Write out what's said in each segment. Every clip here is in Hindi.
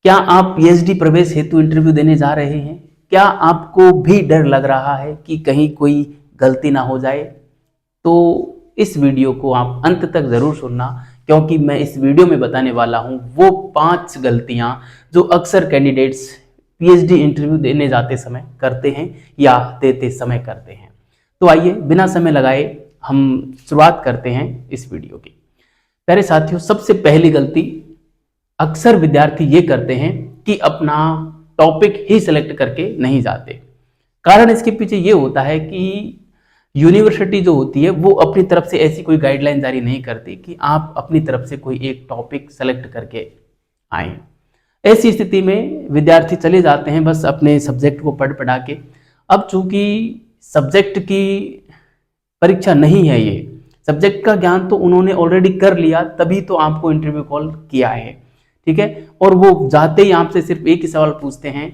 क्या आप पीएचडी प्रवेश हेतु इंटरव्यू देने जा रहे हैं? क्या आपको भी डर लग रहा है कि कहीं कोई गलती ना हो जाए? तो इस वीडियो को आप अंत तक ज़रूर सुनना, क्योंकि मैं इस वीडियो में बताने वाला हूं वो 5 गलतियां जो अक्सर कैंडिडेट्स पीएचडी इंटरव्यू देने जाते समय करते हैं या देते समय करते हैं। तो आइए बिना समय लगाए हम शुरुआत करते हैं इस वीडियो की। प्यारे साथियों, सबसे पहली गलती अक्सर विद्यार्थी ये करते हैं कि अपना टॉपिक ही सिलेक्ट करके नहीं जाते। कारण इसके पीछे ये होता है कि यूनिवर्सिटी जो होती है वो अपनी तरफ से ऐसी कोई गाइडलाइन जारी नहीं करती कि आप अपनी तरफ से कोई एक टॉपिक सेलेक्ट करके आए। ऐसी स्थिति में विद्यार्थी चले जाते हैं बस अपने सब्जेक्ट को पढ़ पढ़ा के। अब चूंकि सब्जेक्ट की परीक्षा नहीं है, ये सब्जेक्ट का ज्ञान तो उन्होंने ऑलरेडी कर लिया, तभी तो आपको इंटरव्यू कॉल किया है, ठीक है। और वो जाते ही आपसे सिर्फ एक ही सवाल पूछते हैं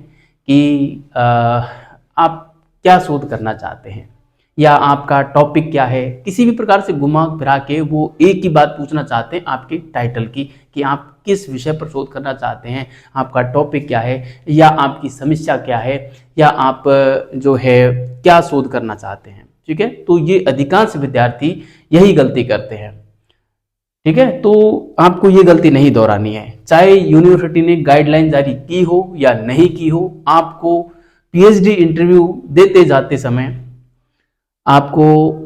कि आप क्या शोध करना चाहते हैं या आपका टॉपिक क्या है। किसी भी प्रकार से घुमा फिरा के वो एक ही बात पूछना चाहते हैं आपके टाइटल की, कि आप किस विषय पर शोध करना चाहते हैं, आपका टॉपिक क्या है, या आपकी समस्या क्या है, या आप जो है क्या शोध करना चाहते हैं, ठीक है। तो ये अधिकांश विद्यार्थी यही गलती करते हैं, ठीक है। तो आपको ये गलती नहीं दोहरानी है, चाहे यूनिवर्सिटी ने गाइडलाइन जारी की हो या नहीं की हो। आपको पीएचडी इंटरव्यू देते जाते समय आपको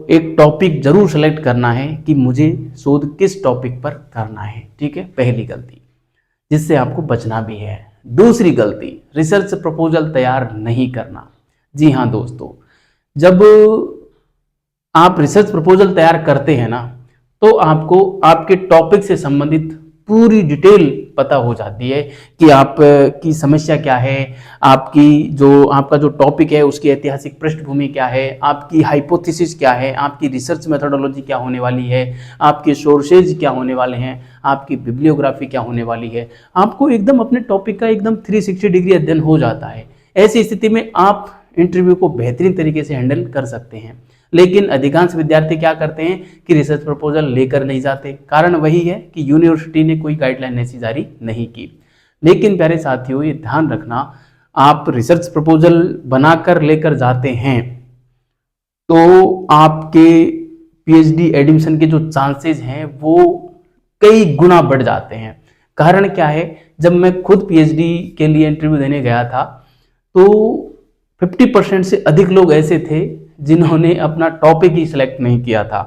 एक टॉपिक जरूर सेलेक्ट करना है कि मुझे शोध किस टॉपिक पर करना है, ठीक है। पहली गलती, जिससे आपको बचना भी है। दूसरी गलती, रिसर्च प्रपोजल तैयार नहीं करना। जी हाँ दोस्तों, जब आप रिसर्च प्रपोजल तैयार करते हैं ना, तो आपको आपके टॉपिक से संबंधित पूरी डिटेल पता हो जाती है कि आप की समस्या क्या है, आपका जो टॉपिक है उसकी ऐतिहासिक पृष्ठभूमि क्या है, आपकी हाइपोथेसिस क्या है, आपकी रिसर्च मेथोडोलॉजी क्या होने वाली है, आपके सोर्सेज क्या होने वाले हैं, आपकी बिब्लियोग्राफी क्या होने वाली है। आपको एकदम अपने टॉपिक का एकदम 360 डिग्री अध्ययन हो जाता है। ऐसी स्थिति में आप इंटरव्यू को बेहतरीन तरीके से हैंडल कर सकते हैं। लेकिन अधिकांश विद्यार्थी क्या करते हैं कि रिसर्च प्रपोजल लेकर नहीं जाते। कारण वही है कि यूनिवर्सिटी ने कोई गाइडलाइन ऐसी जारी नहीं की। लेकिन प्यारे साथियों, ये ध्यान रखना, आप रिसर्च प्रपोजल बनाकर लेकर जाते हैं तो आपके पीएचडी एडमिशन के जो चांसेस हैं वो कई गुना बढ़ जाते हैं। कारण क्या है, जब मैं खुद पीएचडी के लिए इंटरव्यू देने गया था तो 50% से अधिक लोग ऐसे थे जिन्होंने अपना टॉपिक ही सिलेक्ट नहीं किया था,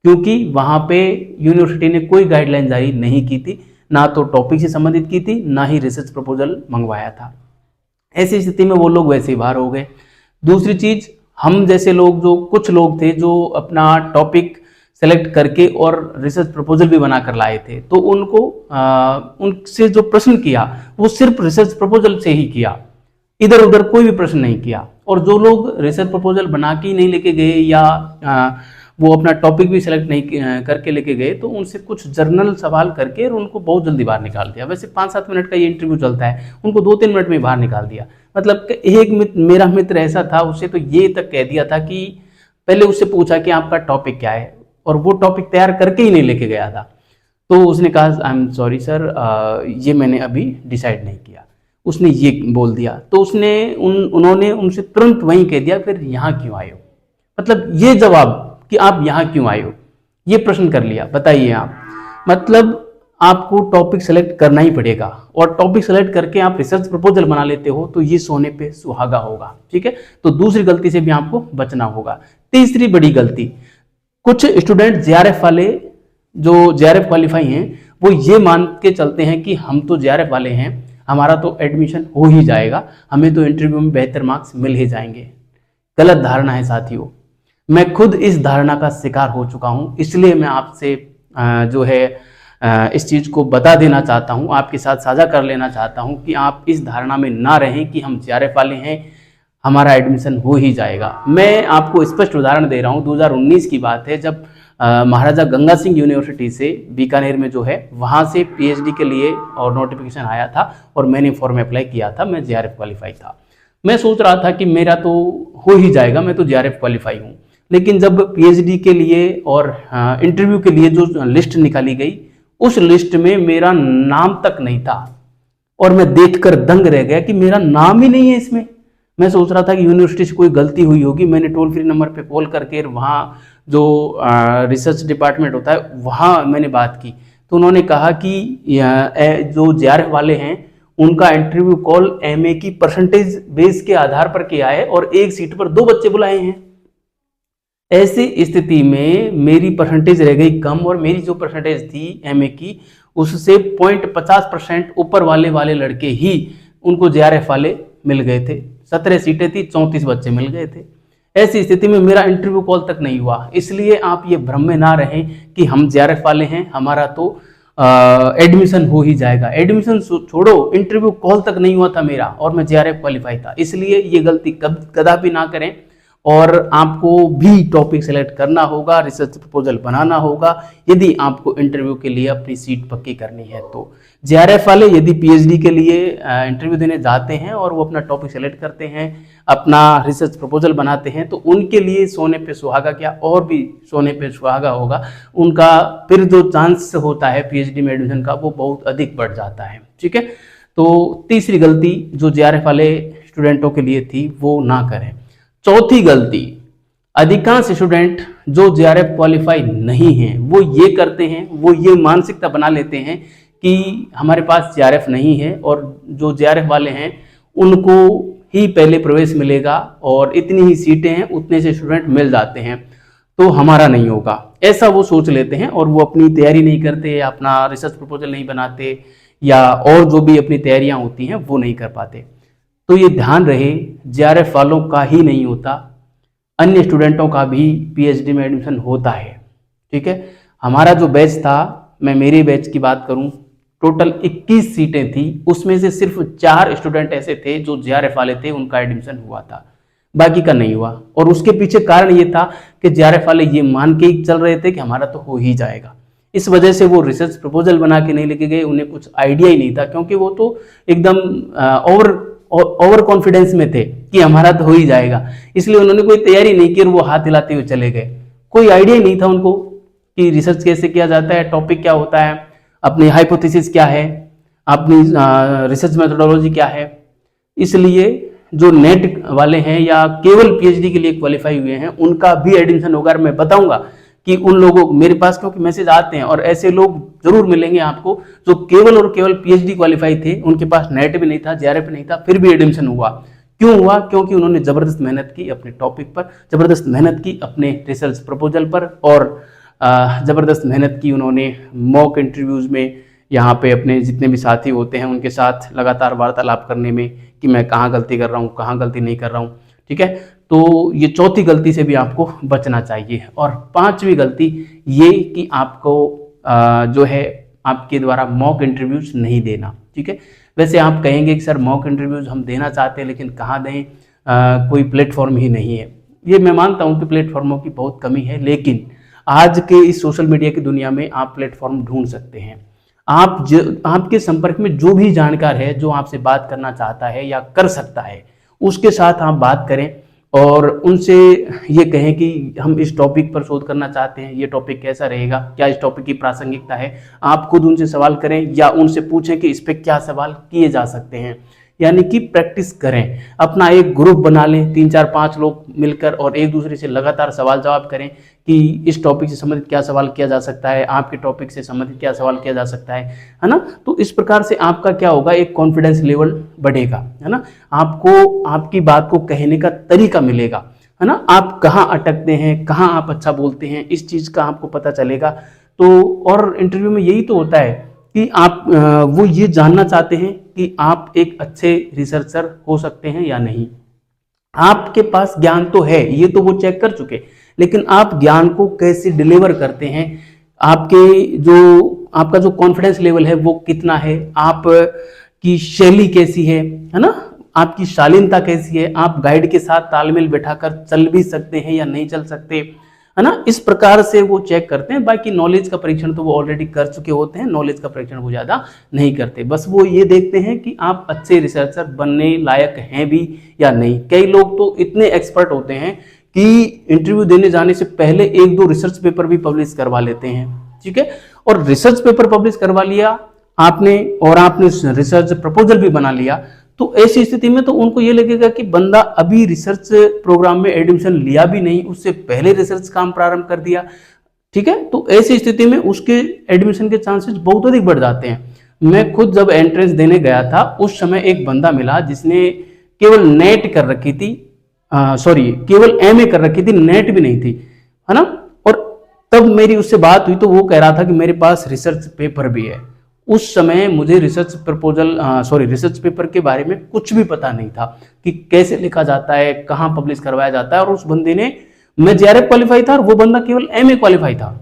क्योंकि वहां पे यूनिवर्सिटी ने कोई गाइडलाइन जारी नहीं की थी, ना तो टॉपिक से संबंधित की थी, ना ही रिसर्च प्रपोजल मंगवाया था। ऐसी स्थिति में वो लोग वैसे ही बाहर हो गए। दूसरी चीज, हम जैसे लोग, जो कुछ लोग थे जो अपना टॉपिक सेलेक्ट करके और रिसर्च प्रपोजल भी बनाकर लाए थे, तो उनसे जो प्रश्न किया वो सिर्फ रिसर्च प्रपोजल से ही किया, इधर उधर कोई भी प्रश्न नहीं किया। और जो लोग रिसर्च प्रपोजल बना के नहीं लेके गए या वो अपना टॉपिक भी सिलेक्ट नहीं करके लेके गए, तो उनसे कुछ जर्नल सवाल करके और उनको बहुत जल्दी बाहर निकाल दिया। वैसे 5-7 मिनट का ये इंटरव्यू चलता है, उनको 2-3 मिनट में बाहर निकाल दिया। मतलब एक मेरा मित्र ऐसा था, उससे तो ये तक कह दिया था कि पहले उससे पूछा कि आपका टॉपिक क्या है, और वो टॉपिक तैयार करके ही नहीं लेके गया था। तो उसने कहा आई एम सॉरी सर, ये मैंने अभी डिसाइड नहीं किया, उसने ये बोल दिया। तो उन्होंने उनसे तुरंत वहीं कह दिया, फिर यहाँ क्यों आए हो। मतलब ये जवाब कि आप यहाँ क्यों आए हो, ये प्रश्न कर लिया। बताइए आप, मतलब आपको टॉपिक सेलेक्ट करना ही पड़ेगा, और टॉपिक सेलेक्ट करके आप रिसर्च प्रपोजल बना लेते हो तो ये सोने पे सुहागा होगा, ठीक है। तो दूसरी गलती से भी आपको बचना होगा। तीसरी बड़ी गलती, कुछ स्टूडेंट जेआरएफ वाले, जो जेआरएफ क्वालिफाई हैं, वो ये मान के चलते हैं कि हम तो जेआरएफ वाले हैं, हमारा तो एडमिशन हो ही जाएगा, हमें तो इंटरव्यू में बेहतर मार्क्स मिल ही जाएंगे। गलत धारणा है साथियों, मैं खुद इस धारणा का शिकार हो चुका हूं, इसलिए मैं आपसे जो है इस चीज को बता देना चाहता हूं, आपके साथ साझा कर लेना चाहता हूं कि आप इस धारणा में ना रहें कि हम जेआरएफ वाले हैं, हमारा एडमिशन हो ही जाएगा। मैं आपको स्पष्ट उदाहरण दे रहा हूं, 2019 की बात है, जब महाराजा गंगा सिंह यूनिवर्सिटी से बीकानेर में जो है वहाँ से पीएचडी के लिए और नोटिफिकेशन आया था, और मैंने फॉर्म अप्लाई किया था। मैं जेआरएफ क्वालिफाई था। मैं सोच रहा था कि मेरा तो हो ही जाएगा, मैं तो जेआरएफ क्वालिफाई हूँ। लेकिन जब पीएचडी के लिए और इंटरव्यू के लिए जो लिस्ट निकाली गई, उस लिस्ट में मेरा नाम तक नहीं था। और मैं देखकर दंग रह गया कि मेरा नाम ही नहीं है इसमें। मैं सोच रहा था कि यूनिवर्सिटी से कोई गलती हुई होगी। मैंने टोल फ्री नंबर पे कॉल करके वहाँ जो रिसर्च डिपार्टमेंट होता है वहाँ मैंने बात की, तो उन्होंने कहा कि जो JRF वाले हैं उनका इंटरव्यू कॉल MA की परसेंटेज बेस के आधार पर किया है और एक सीट पर 2 बच्चे बुलाए हैं। ऐसी स्थिति में मेरी परसेंटेज रह गई कम और मेरी जो परसेंटेज थी MA की उससे 0.50% ऊपर वाले लड़के ही उनको JRF वाले मिल गए थे। 17 सीटें थी, 34 बच्चे मिल गए थे। ऐसी स्थिति में मेरा इंटरव्यू कॉल तक नहीं हुआ। इसलिए आप ये भ्रम में ना रहें कि हम JRF वाले हैं, हमारा तो एडमिशन हो ही जाएगा। एडमिशन छोड़ो, इंटरव्यू कॉल तक नहीं हुआ था मेरा और मैं JRF क्वालिफाई था। इसलिए ये गलती कदापि ना करें। और आपको भी टॉपिक सेलेक्ट करना होगा, रिसर्च प्रपोजल बनाना होगा यदि आपको इंटरव्यू के लिए अपनी सीट पक्की करनी है। तो JRF वाले यदि PhD के लिए इंटरव्यू देने जाते हैं और वो अपना टॉपिक सेलेक्ट करते हैं, अपना रिसर्च प्रपोजल बनाते हैं, तो उनके लिए सोने पे सुहागा क्या और भी सोने पे सुहागा होगा। उनका फिर जो चांस होता है PhD में एडमिशन का वो बहुत अधिक बढ़ जाता है। ठीक है, तो तीसरी गलती जो JRF वाले स्टूडेंटों के लिए थी वो ना करें। चौथी गलती, अधिकांश स्टूडेंट जो JRF क्वालिफाई नहीं है वो ये करते हैं, वो ये मानसिकता बना लेते हैं कि हमारे पास JRF नहीं है और जो JRF वाले हैं उनको ही पहले प्रवेश मिलेगा और इतनी ही सीटें हैं, उतने से स्टूडेंट मिल जाते हैं, तो हमारा नहीं होगा, ऐसा वो सोच लेते हैं और वो अपनी तैयारी नहीं करते, अपना रिसर्च प्रपोजल नहीं बनाते या और जो भी अपनी तैयारियां होती हैं वो नहीं कर पाते। तो ये ध्यान रहे, JRF वालों का ही नहीं होता, अन्य स्टूडेंटों का भी PhD में एडमिशन होता है। ठीक है, हमारा जो बैच था, मैं मेरे बैच की बात करूं, टोटल 21 सीटें थी, उसमें से सिर्फ 4 स्टूडेंट ऐसे थे जो JRF वाले थे, उनका एडमिशन हुआ था, बाकी का नहीं हुआ। और उसके पीछे कारण ये था कि JRF वाले ये मान के ही चल रहे थे कि हमारा तो हो ही जाएगा। इस वजह से वो रिसर्च प्रपोजल बना के नहीं लेके गए, उन्हें कुछ आइडिया ही नहीं था, क्योंकि वो तो एकदम ओवर कॉन्फिडेंस में थे कि हमारा तो हो ही जाएगा। इसलिए उन्होंने कोई तैयारी नहीं की और वो हाथ हिलाते हुए चले गए। कोई आइडिया ही नहीं था उनको कि रिसर्च कैसे किया जाता है, टॉपिक क्या होता है, अपनी हाइपोथेसिस क्या है, अपनी रिसर्च मेथोडोलॉजी क्या है। इसलिए जो नेट वाले हैं या केवल PhD के लिए क्वालिफाई हुए हैं उनका भी एडमिशन होगा। मैं बताऊंगा कि उन लोगों, मेरे पास क्योंकि मैसेज आते हैं और ऐसे लोग जरूर मिलेंगे आपको जो केवल और केवल PhD क्वालिफाई थे, उनके पास नेट भी नहीं था, JRF भी नहीं था, फिर भी एडमिशन हुआ। क्यों हुआ? क्योंकि उन्होंने जबरदस्त मेहनत की अपने टॉपिक पर, जबरदस्त मेहनत की अपने रिसर्च प्रपोजल पर और जबरदस्त मेहनत की उन्होंने मॉक इंटरव्यूज में, यहाँ पे अपने जितने भी साथी होते हैं उनके साथ लगातार वार्तालाप करने में कि मैं कहाँ गलती कर रहा हूँ, कहाँ गलती नहीं कर रहा हूँ। ठीक है, तो ये चौथी गलती से भी आपको बचना चाहिए। और पांचवी गलती ये कि आपको जो है आपके द्वारा मॉक इंटरव्यूज नहीं देना। ठीक है, वैसे आप कहेंगे कि सर मॉक इंटरव्यूज हम देना चाहते हैं लेकिन कहाँ दें, कोई प्लेटफॉर्म ही नहीं है। ये मैं मानता हूँ कि प्लेटफॉर्मों की बहुत कमी है, लेकिन आज के इस सोशल मीडिया की दुनिया में आप प्लेटफॉर्म ढूंढ सकते हैं। आपके संपर्क में जो भी जानकार है, जो आपसे बात करना चाहता है या कर सकता है, उसके साथ आप बात करें और उनसे ये कहें कि हम इस टॉपिक पर शोध करना चाहते हैं, ये टॉपिक कैसा रहेगा, क्या इस टॉपिक की प्रासंगिकता है। आप खुद उनसे सवाल करें या उनसे पूछें कि इस पर क्या सवाल किए जा सकते हैं, यानी कि प्रैक्टिस करें। अपना एक ग्रुप बना लें, 3 4 5 लोग मिलकर, और एक दूसरे से लगातार सवाल जवाब करें कि इस टॉपिक से संबंधित क्या सवाल किया जा सकता है, आपके टॉपिक से संबंधित क्या सवाल किया जा सकता है ना। तो इस प्रकार से आपका क्या होगा, एक कॉन्फिडेंस लेवल बढ़ेगा, है ना। आपको आपकी बात को कहने का तरीका मिलेगा, है ना। आप कहाँ अटकते हैं, कहाँ आप अच्छा बोलते हैं, इस चीज़ का आपको पता चलेगा। तो और इंटरव्यू में यही तो होता है कि आप वो ये जानना चाहते हैं कि आप एक अच्छे रिसर्चर हो सकते हैं या नहीं। आपके पास ज्ञान तो है, ये तो वो चेक कर चुके, लेकिन आप ज्ञान को कैसे डिलीवर करते हैं, आपका जो कॉन्फिडेंस लेवल है वो कितना है, आप की शैली कैसी है ना, आपकी शालीनता कैसी है, आप गाइड के साथ तालमेल बैठाकर चल भी सकते हैं या नहीं चल सकते, है ना। इस प्रकार से वो चेक करते हैं। बाकी नॉलेज का परीक्षण तो वो ऑलरेडी कर चुके होते हैं, नॉलेज का परीक्षण वो ज़्यादा नहीं करते, बस वो ये देखते हैं कि आप अच्छे रिसर्चर बनने लायक हैं भी या नहीं। कई लोग तो इतने एक्सपर्ट होते हैं कि इंटरव्यू देने जाने से पहले 1-2 रिसर्च पेपर भी पब्लिश करवा लेते हैं। ठीक है, और रिसर्च पेपर पब्लिश करवा लिया आपने रिसर्च प्रपोजल भी बना लिया, तो ऐसी स्थिति में तो उनको ये लगेगा कि बंदा अभी रिसर्च प्रोग्राम में एडमिशन लिया भी नहीं, उससे पहले रिसर्च काम प्रारंभ कर दिया। ठीक है, तो ऐसी स्थिति में उसके एडमिशन के चांसेस बहुत अधिक बढ़ जाते हैं। मैं खुद जब एंट्रेंस देने गया था उस समय एक बंदा मिला जिसने केवल नेट कर रखी थी, केवल एमए कर रखी थी, नेट भी नहीं थी, है ना। और तब मेरी उससे बात हुई तो वो कह रहा था कि मेरे पास रिसर्च पेपर भी है। उस समय मुझे रिसर्च पेपर के बारे में कुछ भी पता नहीं था कि कैसे लिखा जाता है, कहाँ पब्लिश करवाया जाता है। और उस बंदे ने, मैं जेआरएफ क्वालिफाई था और वो बंदा केवल एमए क्वालिफाई था,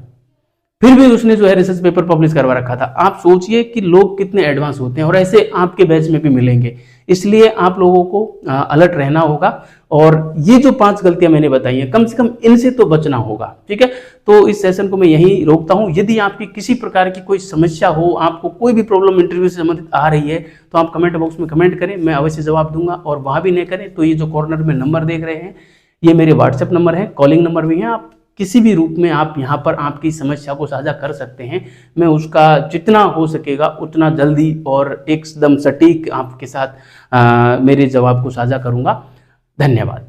फिर भी उसने जो है रिसर्च पेपर पब्लिश करवा रखा था। आप सोचिए कि लोग कितने एडवांस होते हैं, और ऐसे आपके बैच में भी मिलेंगे। इसलिए आप लोगों को अलर्ट रहना होगा, और ये जो 5 गलतियां मैंने बताई हैं कम से कम इनसे तो बचना होगा। ठीक है, तो इस सेशन को मैं यहीं रोकता हूं। यदि आपकी किसी प्रकार की कोई समस्या हो, आपको कोई भी प्रॉब्लम इंटरव्यू से संबंधित आ रही है, तो आप कमेंट बॉक्स में कमेंट करें, मैं अवश्य जवाब दूंगा। और वहां भी नहीं करें तो ये जो कॉर्नर में नंबर देख रहे हैं, ये मेरे व्हाट्सएप नंबर है, कॉलिंग नंबर भी है। आप किसी भी रूप में आप यहाँ पर आपकी समस्या को साझा कर सकते हैं। मैं उसका जितना हो सकेगा उतना जल्दी और एकदम सटीक आपके साथ मेरे जवाब को साझा करूँगा। धन्यवाद।